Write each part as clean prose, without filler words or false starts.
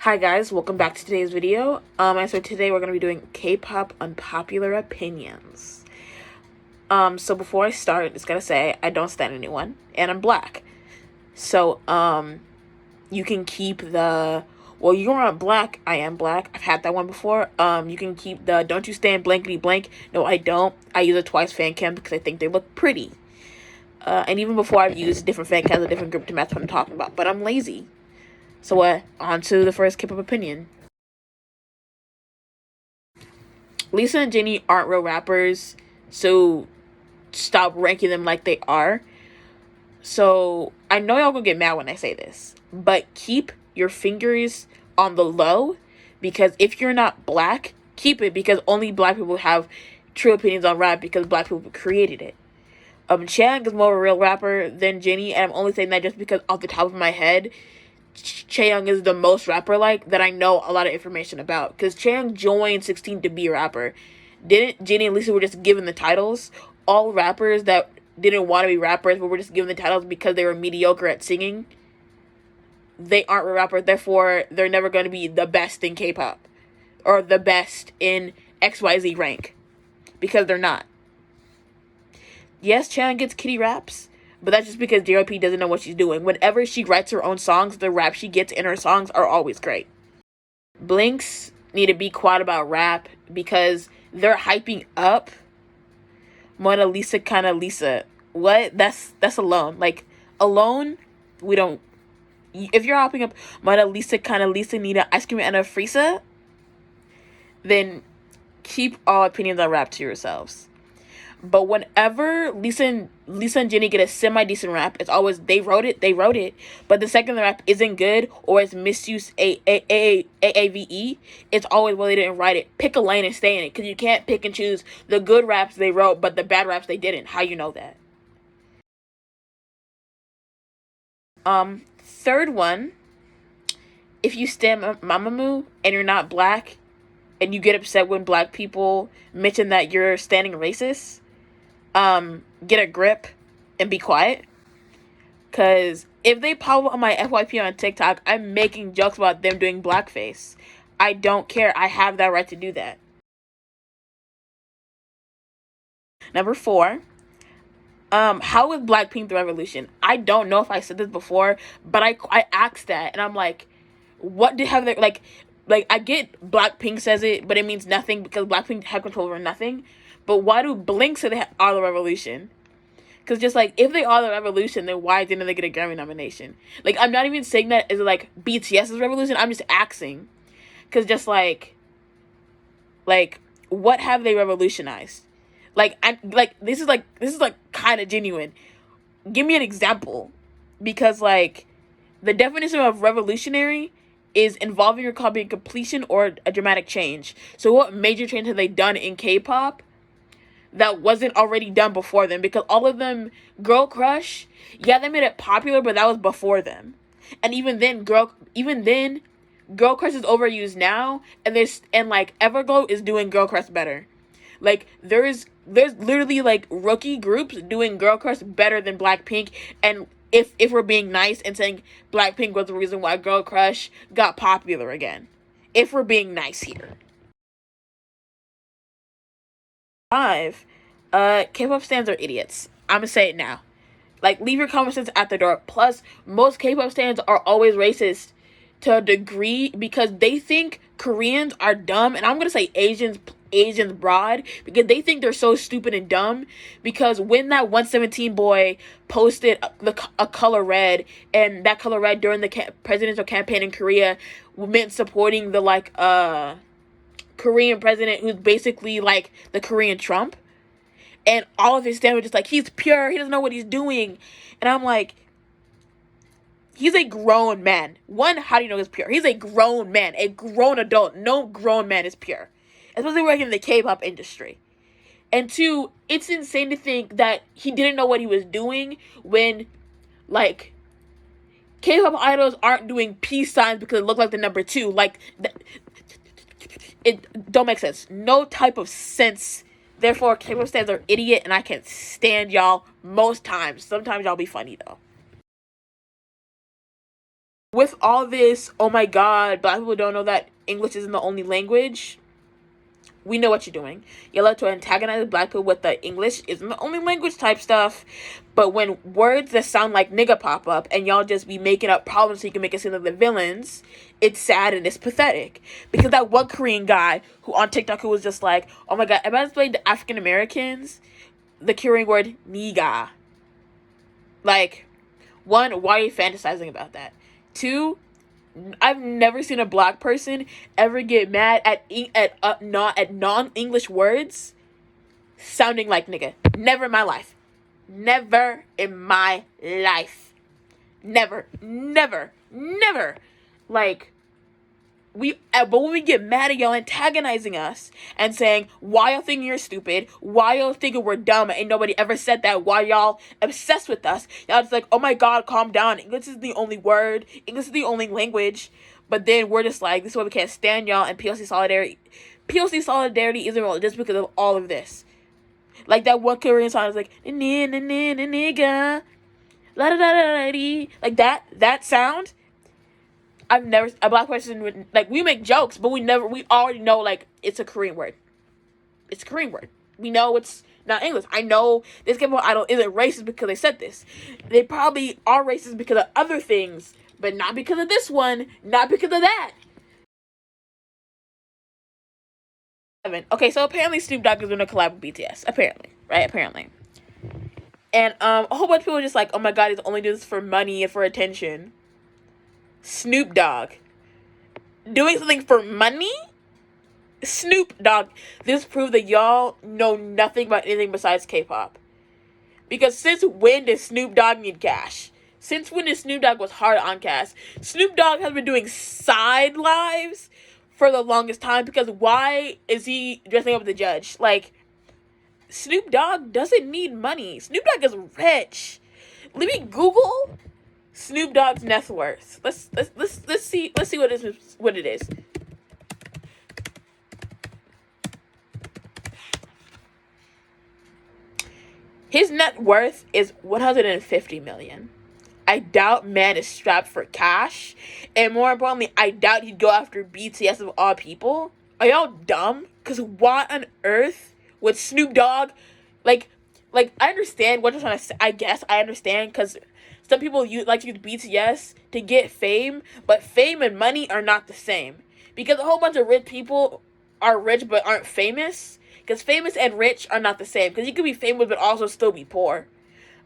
Hi guys, welcome back to today's video. And so today we're going to be doing K-pop unpopular opinions. So before I start, just gotta say I don't stand anyone, and I'm black. So, you can keep the, well, you're not black, I am black. I've had that one before. You can keep the don't you stand blankety blank. No, I don't. I use a twice fan cam because I think they look pretty. And even before I've used different fan cams, a different group to match what I'm talking about. But I'm lazy. So, on to the first K-pop opinion. Lisa and Jennie aren't real rappers, so stop ranking them like they are. So I know y'all gonna get mad when I say this, but keep your fingers on the low, because if you're not black, keep it, because only black people have true opinions on rap because black people created it. Chang is more of a real rapper than Jennie, and I'm only saying that just because off the top of my head, Chaeyoung is the most rapper-like that I know a lot of information about. Because Chaeyoung joined 16 to be a rapper. Didn't Jennie and Lisa were just given the titles? All rappers that didn't want to be rappers but were just given the titles because they were mediocre at singing, they aren't a rapper. Therefore, they're never going to be the best in K-pop. Or the best in XYZ rank. Because they're not. Yes, Chaeyoung gets kitty raps, but that's just because JYP doesn't know what she's doing. Whenever she writes her own songs, the rap she gets in her songs are always great. Blinks need to be quiet about rap because they're hyping up Mona Lisa kind of Lisa. What? That's Alone. Like, Alone, we don't. If you're hyping up Mona Lisa kind of Lisa, need an ice cream and a Frieza, then keep all opinions on rap to yourselves. But whenever Lisa and Jennie get a semi-decent rap, it's always they wrote it. But the second the rap isn't good or it's misuse AAVE, it's always, well, they didn't write it. Pick a lane and stay in it, because you can't pick and choose the good raps they wrote but the bad raps they didn't. How you know that? Third one, if you stand Mamamoo and you're not black and you get upset when black people mention that you're standing racist, get a grip and be quiet. Because if they pop up on my FYP on TikTok, I'm making jokes about them doing blackface. I don't care. I have that right to do that. Number 4, how is Blackpink the revolution? I don't know if I said this before, but I asked that, and I'm like, what did have they, like, I get Blackpink says it, but it means nothing because Blackpink have control over nothing. But why do Blink say they are the revolution? Because just like, if they are the revolution, then why didn't they get a Grammy nomination? Like, I'm not even saying that as like BTS's revolution. I'm just asking. Because just like, what have they revolutionized? This is kind of genuine. Give me an example. Because like, the definition of revolutionary is involving or copying completion or a dramatic change. So what major change have they done in K-pop that wasn't already done before them? Because all of them, Girl Crush, yeah, they made it popular, but that was before them. And even then, Girl Crush is overused now, and Everglow is doing Girl Crush better. Like, there's literally like rookie groups doing Girl Crush better than Blackpink. And if we're being nice and saying Blackpink was the reason why Girl Crush got popular again, if we're being nice here. 5, K-pop stans are idiots. I'm gonna say it now. Like, leave your conversations at the door. Plus, most K-pop stans are always racist to a degree because they think Koreans are dumb, and I'm gonna say Asians broad, because they think they're so stupid and dumb. Because when that 117 boy posted a color red, and that color red during the presidential campaign in Korea meant supporting the Korean president who's basically like the Korean Trump, and all of his standards were just like, he's pure, he doesn't know what he's doing. And I'm like, he's a grown man. One, how do you know he's pure? He's a grown man, a grown adult. No grown man is pure, especially working in the K-pop industry. And 2, it's insane to think that he didn't know what he was doing when, like, K-pop idols aren't doing peace signs because it looked like the number 2. Like, it don't make sense. No type of sense. Therefore, K-pop stans are idiot, and I can't stand y'all most times. Sometimes y'all be funny, though. With all this, oh my god, black people don't know that English isn't the only language. We know what you're doing. You love to antagonize black people with the English isn't the only language type stuff. But when words that sound like nigga pop up and y'all just be making up problems so you can make it seem like the villains, it's sad and it's pathetic. Because that one Korean guy who on TikTok who was just like, oh my god, imagine playing the African Americans, the Korean word nigga. Like, one, why are you fantasizing about that? Two, I've never seen a black person ever get mad at non-English words sounding like nigga. Never in my life. Never in my life. Never. Never. Never. Like, but when we get mad at y'all antagonizing us and saying, why y'all thinking you're stupid, why y'all thinking we're dumb, and nobody ever said that, why y'all obsessed with us, y'all just like, oh my god, calm down, English is the only word, English is the only language, but then we're just like, this is why we can't stand y'all, and POC solidarity isn't real just because of all of this. Like that one Korean song is like, nigga, la da da da da, like that sound. I've never, a black person would, like, we make jokes, but we already know, like, it's a Korean word. It's a Korean word. We know it's not English. I know this K-pop idol isn't racist because they said this. They probably are racist because of other things, but not because of this one, not because of that. Okay, so apparently Snoop Dogg is going to collab with BTS. Apparently. Right? Apparently. And a whole bunch of people are just like, oh my god, he's only doing this for money and for attention. Snoop Dogg doing something for money? Snoop Dogg. This proved that y'all know nothing about anything besides K-pop. Because since when did Snoop Dogg need cash? Since when did Snoop Dogg was hard on cash? Snoop Dogg has been doing side lives for the longest time, because why is he dressing up as a judge? Like, Snoop Dogg doesn't need money. Snoop Dogg is rich. Let me Google Snoop Dogg's net worth. Let's see what it is. His net worth is $150 million. I doubt man is strapped for cash, and more importantly, I doubt he'd go after BTS of all people. Are y'all dumb? Cause why on earth would Snoop Dogg, like I understand what you're trying to say. I guess I understand, cause some people like to use BTS to get fame, but fame and money are not the same. Because a whole bunch of rich people are rich but aren't famous. Because famous and rich are not the same. Because you can be famous but also still be poor.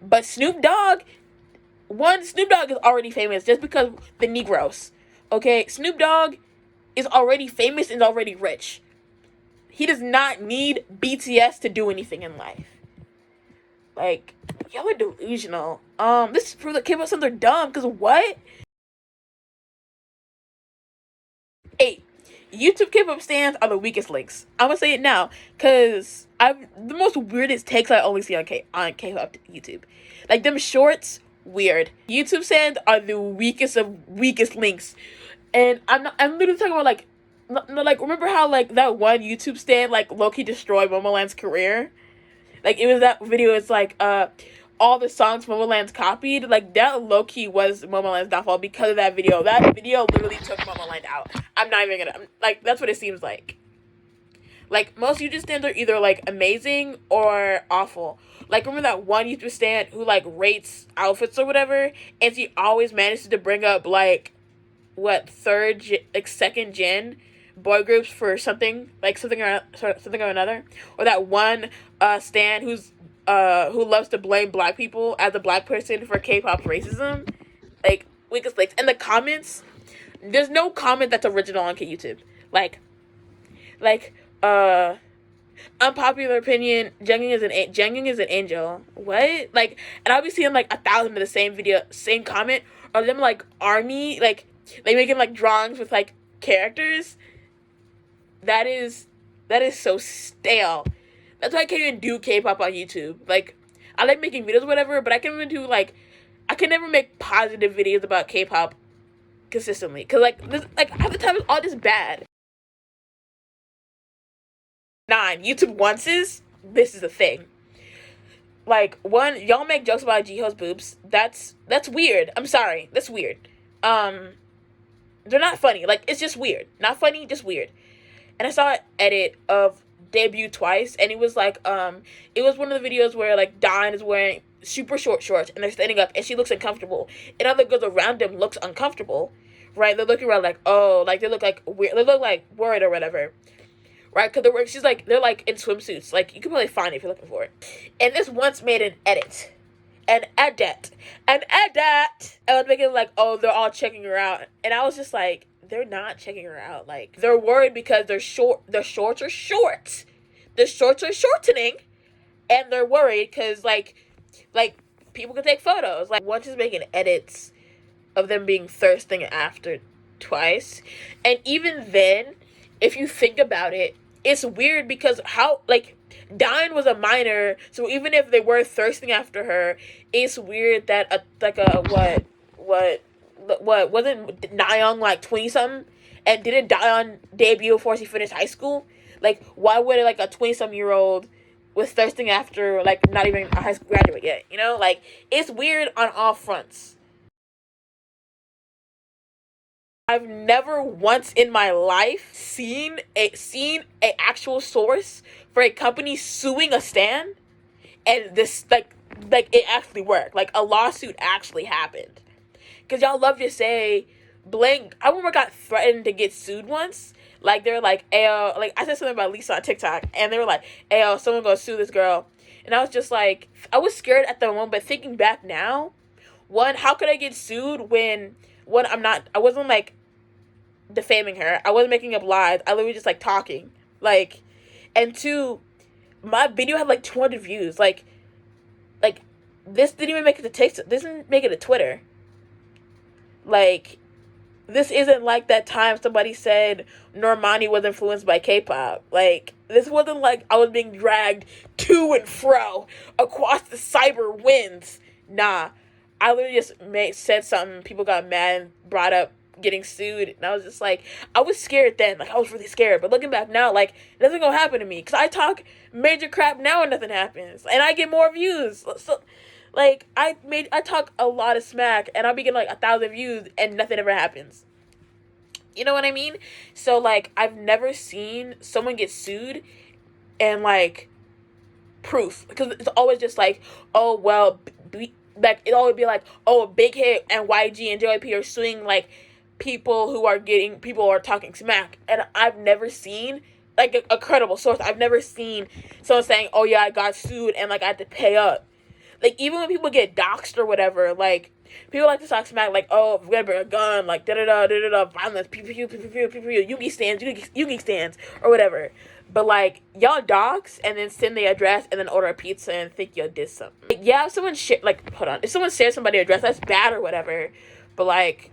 But Snoop Dogg is already famous just because the Negroes. Okay? Snoop Dogg is already famous and already rich. He does not need BTS to do anything in life. Like, y'all are delusional. This is proof that K-pop stars are dumb, because what? 8. YouTube K-pop stans are the weakest links. I'm gonna say it now, because the most weirdest takes I only see on K-pop YouTube. Like, them shorts, weird. YouTube stans are the weakest of weakest links. And I'm literally talking about, like, remember how, like, that one YouTube stan, like, low-key destroyed Momoland's career? Like, it was that video, it's like, all the songs Momoland's copied, like, that low-key was Momoland's downfall because of that video. That video literally took Momoland out. I'm not even gonna, like, that's what it seems like. Like, most YouTube stands are either, like, amazing or awful. Like, remember that one YouTube stand who, like, rates outfits or whatever, and she always manages to bring up, like, second gen boy groups for something or another, or that one stan who loves to blame black people as a black person for K-pop racism, like, weakest links. In the comments, there's no comment that's original on YouTube. Like unpopular opinion, Jungkook is an angel. What? Like, and I'll be seeing like 1,000 of the same comment, or them like army, like they making like drawings with like characters. That is so stale. That's why I can't even do K-pop on YouTube. Like, I like making videos or whatever, but I can't even do, like, I can never make positive videos about K-pop consistently. Because, half the time it's all just bad. 9. YouTube onces. This is a thing. Like, 1, y'all make jokes about Jiho's boobs. That's weird. I'm sorry. That's weird. They're not funny. Like, it's just weird. Not funny, just weird. And I saw an edit of Debut Twice, and it was one of the videos where, like, Dawn is wearing super short shorts, and they're standing up, and she looks uncomfortable. And other girls around them looks uncomfortable, right? They're looking around like, oh, like, they look like weird. They look like worried or whatever, right? Because they're like in swimsuits. Like, you can probably find it if you're looking for it. And this once made an edit. An edit. I was making like, oh, they're all checking her out. And I was just like, they're not checking her out. Like, they're worried because their shorts are short. The shorts are shortening. And they're worried because, like, people can take photos. Like, once is making edits of them being thirsting after Twice. And even then, if you think about it, it's weird because how, like, Dine was a minor, so even if they were thirsting after her, it's weird that wasn't Nayeon like 20 something, and didn't Daeon debut before she finished high school? Like, why would like a 20 some year old was thirsting after like not even a high school graduate yet? You know, like, it's weird on all fronts. I've never once in my life seen a actual source for a company suing a stan, and this like it actually worked. Like, a lawsuit actually happened. Cause y'all love to say blank. I remember got threatened to get sued once. Like, they're like, "Ayo," like, I said something about Lisa on TikTok, and they were like, "Ayo, someone gonna sue this girl," and I was just like, I was scared at the moment, but thinking back now, one, how could I get sued when one, I wasn't like defaming her. I wasn't making up lies. I literally just like talking. Like, and two, my video had like 200 views. Like this didn't even make it to TikTok. This didn't make it to Twitter. Like, this isn't like that time somebody said Normani was influenced by K-pop. Like, this wasn't like I was being dragged to and fro across the cyber winds. Nah, I literally just said something. People got mad and brought up getting sued, and I was just like, I was scared then. Like, I was really scared. But looking back now, like, nothing gonna happen to me because I talk major crap now and nothing happens, and I get more views. So, like, I talk a lot of smack, and I'll be getting like 1,000 views, and nothing ever happens. You know what I mean? So, like, I've never seen someone get sued and, like, proof. Because it's always just like, oh, well, like, it always be like, oh, Big Hit and YG and JYP are suing, like, people who are talking smack. And I've never seen, like, a credible source. I've never seen someone saying, oh, yeah, I got sued and, like, I had to pay up. Like, even when people get doxxed or whatever, like, people like to talk smack, like, oh, we're gonna bring a gun, like, da-da-da, violence, pew-pew, Yugi stands, or whatever. But, like, y'all dox, and then send the address, and then order a pizza, and think y'all did something. Like, yeah, if someone if someone shares somebody's address, that's bad or whatever. But, like,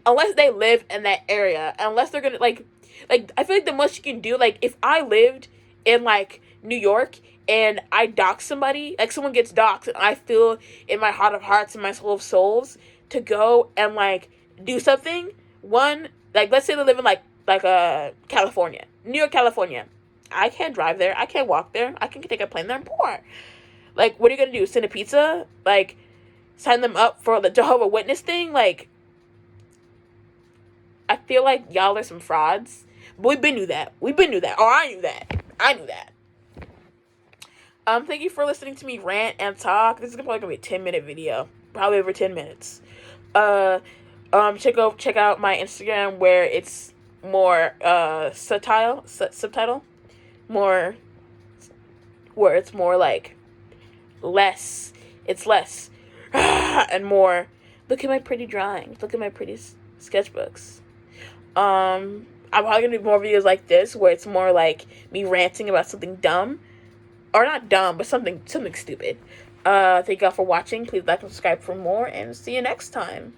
unless they live in that area, unless they're gonna, like, I feel like the most you can do, like, if I lived in, like, New York, and I dox somebody, like, someone gets doxed, and I feel in my heart of hearts and my soul of souls to go and, like, do something. One, like, let's say they live in, like, California, New York, California. I can't drive there. I can't walk there. I can take a plane there. I'm poor. Like, what are you gonna do? Send a pizza? Like, sign them up for the Jehovah's Witness thing? Like, I feel like y'all are some frauds. But we knew that. Or I knew that. Thank you for listening to me rant and talk. This is probably gonna be a 10-minute video, probably over 10 minutes. Check out my Instagram where it's more subtitle, more where it's more like less. It's less and more. Look at my pretty drawings. Look at my pretty sketchbooks. I'm probably gonna do more videos like this where it's more like me ranting about something dumb. Or not dumb, but something stupid. Thank y'all for watching. Please like and subscribe for more, and see you next time.